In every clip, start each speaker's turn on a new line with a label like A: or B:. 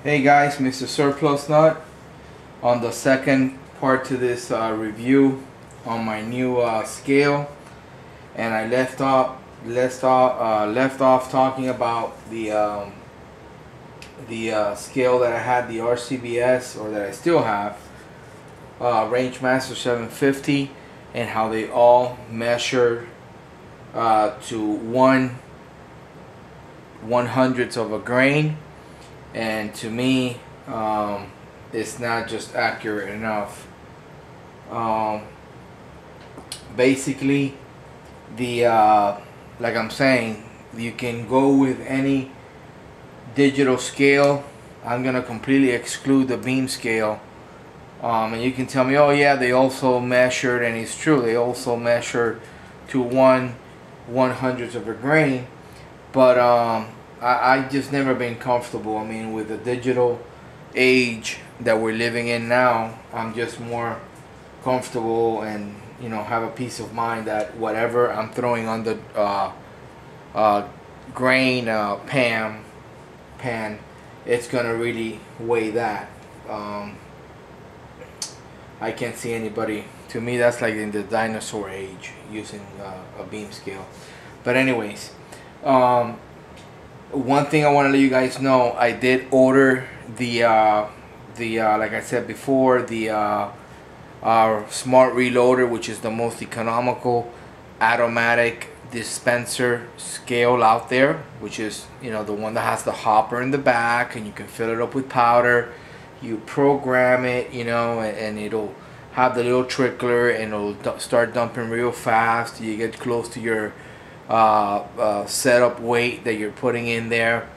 A: Hey guys, Mr. Surplus Nut on the second part to this review on my new scale, and I left off talking about the scale that I had, the RCBS, or that I still have, Rangemaster 750, and how they all measure to 1/100th of a grain. And to me, it's not just accurate enough. Basically, like I'm saying, you can go with any digital scale. I'm gonna completely exclude the beam scale. And you can tell me, oh yeah, they also measured, and it's true, they also measured to 1/100th of a grain, but I just never been comfortable. I mean, with the digital age that we're living in now, I'm just more comfortable and, you know, have a peace of mind that whatever I'm throwing on the grain pan, it's gonna really weigh that. I can't see anybody. To me, that's like in the dinosaur age using a beam scale. But anyways, one thing I want to let you guys know, I did order the like I said before, the our smart reloader, which is the most economical automatic dispenser scale out there, which is, you know, the one that has the hopper in the back and you can fill it up with powder. You program it, you know, and it'll have the little trickler and it'll start dumping real fast. You get close to your setup weight that you're putting in there,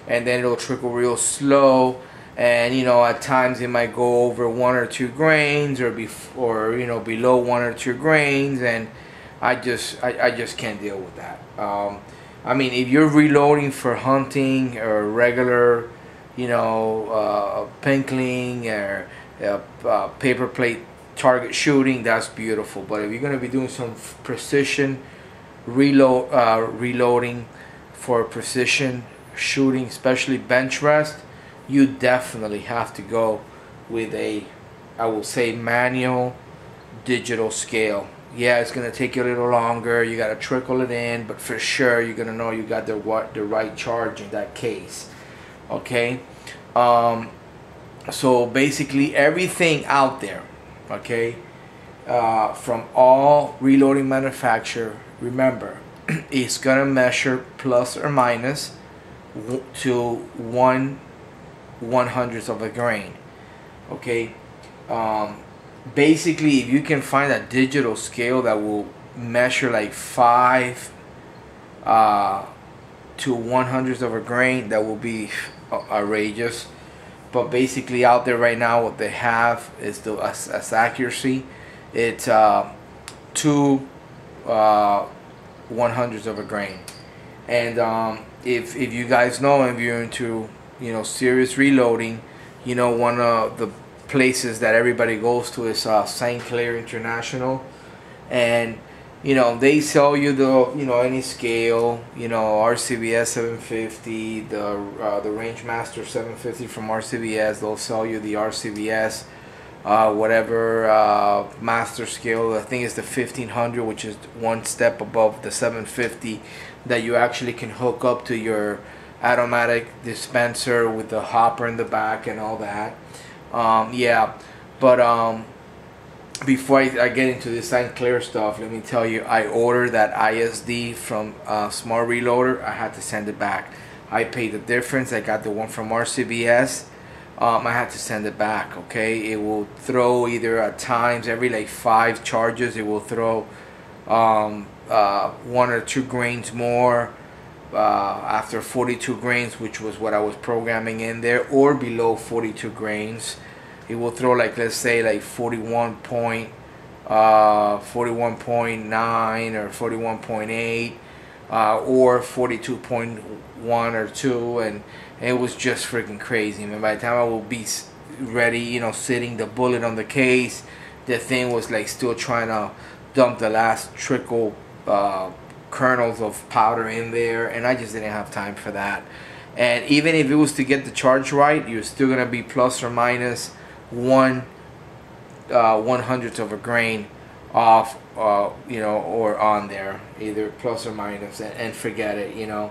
A: and then it'll trickle real slow, and, you know, at times it might go over 1 or 2 grains, or you know, below 1 or 2 grains, and I just can't deal with that. I mean, if you're reloading for hunting or regular, you know, pinkling or paper plate target shooting, that's beautiful. But if you're going to be doing some precision reloading for precision shooting, especially bench rest, you definitely have to go with a, I will say, manual digital scale. Yeah, it's gonna take you a little longer, you gotta trickle it in, but for sure you're gonna know you got the right charge in that case. Okay, so basically everything out there, okay, from all reloading manufacturer, remember, it's gonna measure plus or minus to 1/100th of a grain. Okay, basically, if you can find a digital scale that will measure like 5 to 1/100th of a grain, that will be outrageous. But basically, out there right now, what they have is the as accuracy. It's 2 1/100th of a grain. And if you guys know, if you're into, you know, serious reloading, you know, one of the places that everybody goes to is St. Clair International, and, you know, they sell you the, you know, any scale, you know, RCBS 750, the Rangemaster 750 from RCBS. They'll sell you the RCBS whatever master scale. I think it's the 1500, which is one step above the 750, that you actually can hook up to your automatic dispenser with the hopper in the back and all that. Yeah, but before I get into this St. Clair stuff, let me tell you, I ordered that ISD from Smart Reloader. I had to send it back. I paid the difference. I got the one from RCBS. I had to send it back. Okay, it will throw either at times every like 5 charges, it will throw 1 or 2 grains more after 42 grains, which was what I was programming in there, or below 42 grains. It will throw, like, let's say like 41.9 or 41.8 or 42.1 or 2, and it was just freaking crazy. I mean, by the time I will be ready, you know, sitting the bullet on the case, the thing was like still trying to dump the last trickle kernels of powder in there, and I just didn't have time for that. And even if it was to get the charge right, you're still gonna be plus or minus 1/100th of a grain off, you know, or on there, either plus or minus, and forget it, you know.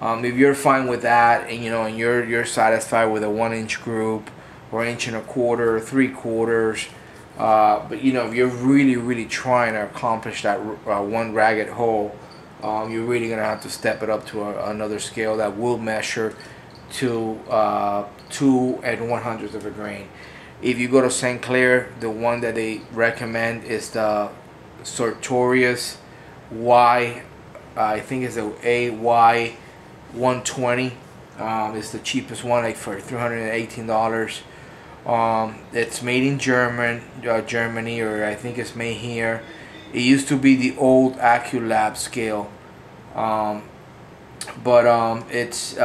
A: If you're fine with that, and you know, and you're satisfied with a 1-inch group or 1.25 inches, 3/4, but you know, if you're really trying to accomplish that one ragged hole, you're really gonna have to step it up to another scale that will measure to 2/100th of a grain. If you go to St. Clair, the one that they recommend is the Sartorius Y. I think it's a AY 120. It's the cheapest one, like for $318. It's made in Germany, or I think it's made here. It used to be the old AccuLab scale, but it's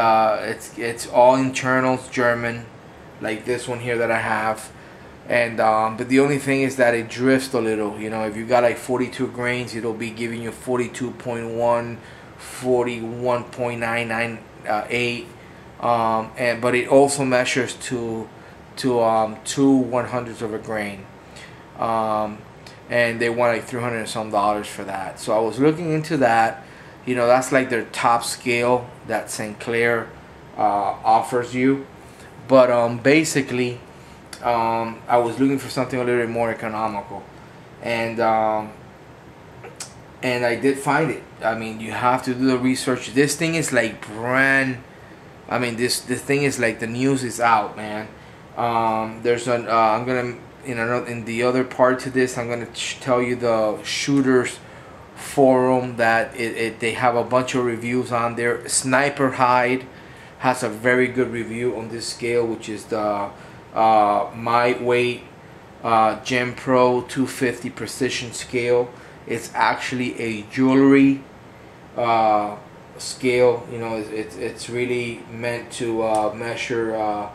A: all internals German, like this one here that I have. And but the only thing is that it drifts a little. You know, if you got like 42 grains, it'll be giving you 42.1, 41.998, and but it also measures to 2/100ths of a grain, and they want like $300 and some for that. So I was looking into that. You know, that's like their top scale that St. Clair offers you. But basically, I was looking for something a little bit more economical, and I did find it. I mean, you have to do the research. This thing is like brand. I mean, this thing is like the news is out, man. There's an I'm gonna in the other part to this, I'm gonna tell you the shooters forum that they have a bunch of reviews on there. Sniper Hide has a very good review on this scale, which is the My Weight Gem Pro 250 precision scale. It's actually a jewelry scale. You know, it's really meant to measure.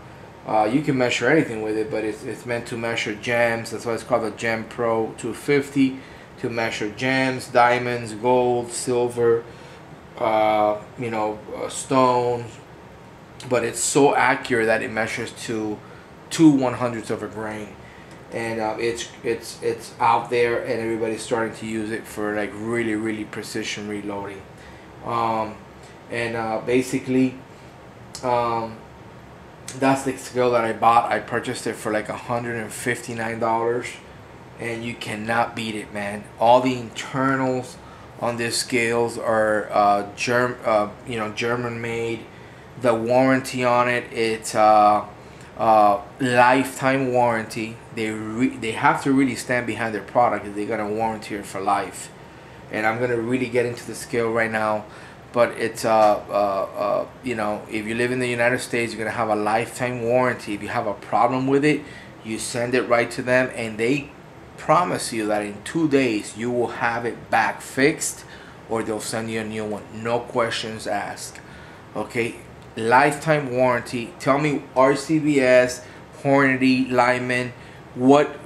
A: You can measure anything with it, but it's meant to measure gems. That's why it's called the Gem Pro 250, to measure gems, diamonds, gold, silver, you know, stones. But it's so accurate that it measures to 2/100ths of a grain, and it's out there, and everybody's starting to use it for like really precision reloading. Basically, that's the scale that I bought. I purchased it for like $159, and you cannot beat it, man. All the internals on this scales are German made. The warranty on it, it's lifetime warranty. They have to really stand behind their product if they're gonna warranty it for life. And I'm gonna really get into the scale right now, but it's you know, if you live in the United States, you're gonna have a lifetime warranty. If you have a problem with it, you send it right to them, and they promise you that in 2 days you will have it back fixed, or they'll send you a new one, no questions asked. Okay, lifetime warranty. Tell me, RCBS, Hornady, Lyman, what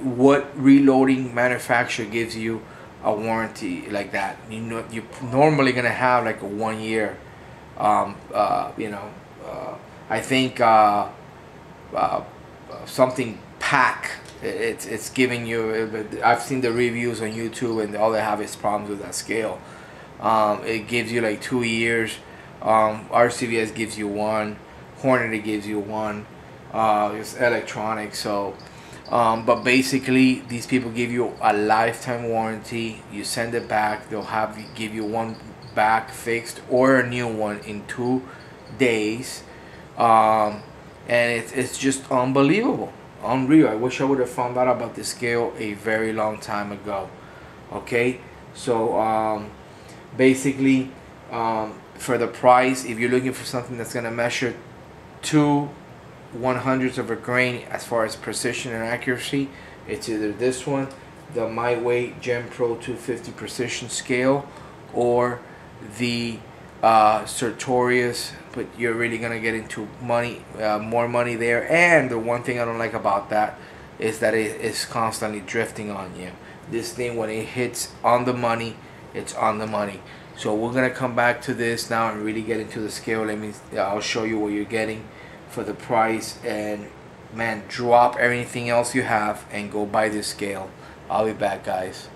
A: reloading manufacturer gives you a warranty like that? You know, you're normally gonna have like a 1 year. You know, I think something Pack. It's giving you. I've seen the reviews on YouTube, and all they have is problems with that scale. It gives you like 2 years. RCBS gives you 1. Hornady gives you 1. It's electronic, so. But basically, these people give you a lifetime warranty. You send it back, they'll give you one back fixed or a new one in 2 days. And it's just unbelievable, unreal. I wish I would have found out about this scale a very long time ago. Okay, so basically, for the price, if you're looking for something that's gonna measure 2/100ths of a grain as far as precision and accuracy, it's either this one, the My Weight Gem Pro 250 precision scale, or the Sartorius. But you're really gonna get into money, more money there. And the one thing I don't like about that is that it is constantly drifting on you. This thing, when it hits on the money, it's on the money. So we're gonna come back to this now and really get into the scale. I'll show you what you're getting for the price, and man, drop everything else you have and go buy this scale. I'll be back, guys.